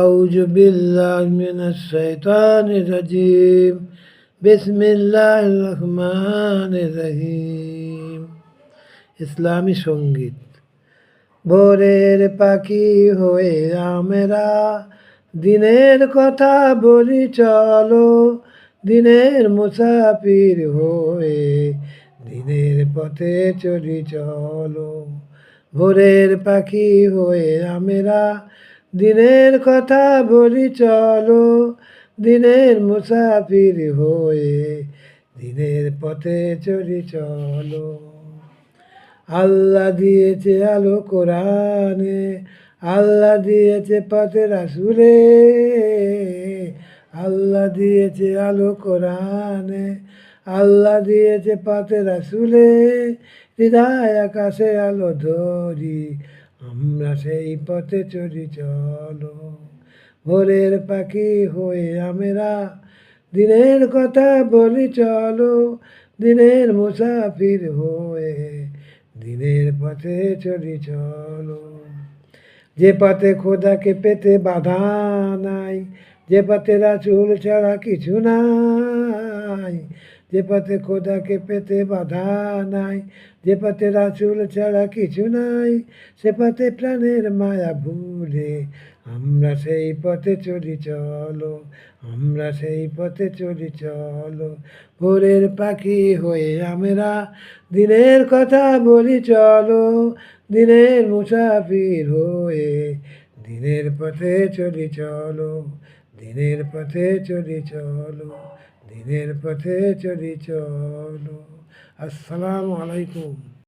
أعوذ بالله من الشيطان الرجيم بسم الله الرحمن الرحيم ইসলামী সঙ্গীত ভোরের পাখি হয়ে আমরা দিনের কথা বলি চলো, দিনের মুসাফির হয়ে দিনের পথে চলি চলো। ভোরের পাখি হয়ে আমরা দিনের কথা বলি চলো, দিনের মুসাফির হয়ে দিনের পথে চলি চলো। আল্লাহ দিয়েছে আলো কোরআনে, আল্লাহ দিয়েছে পথে রাসূলে, আল্লাহ দিয়েছে আলো কোরআনে, আল্লাহ দিয়েছে পথে রাসূলে। হৃদয় আকাশে আলো ধরি, আমরা সেই পথে চলি চলো। ভোরের পাখি হয়ে আমরা দিনের কথা বলি চলো, দিনের মুসাফির হয়ে দিনের পথে চলি চলো। যে পথে খোদাকে পেতে বাধা নাই, যে পথে রাসূল ছাড়া কিছু নাই, যে পথে খোদাকে পেতে বাধা নাই, যে পথে রাসূল ছাড়া কিছু নাই, সে পথে প্রাণের মায়া ভুলে আমরা সেই পথে চলি চলো, আমরা সেই পথে চলি চলো। ভোরের পাখি হয়ে আমরা দিনের কথা বলি চলো, দিনের মুসাফির হয়ে দিনের পথে চলি চলো, দিনের পথে চলি চলো, দিনের পথে চলি চলো। আসসালামু আলাইকুম।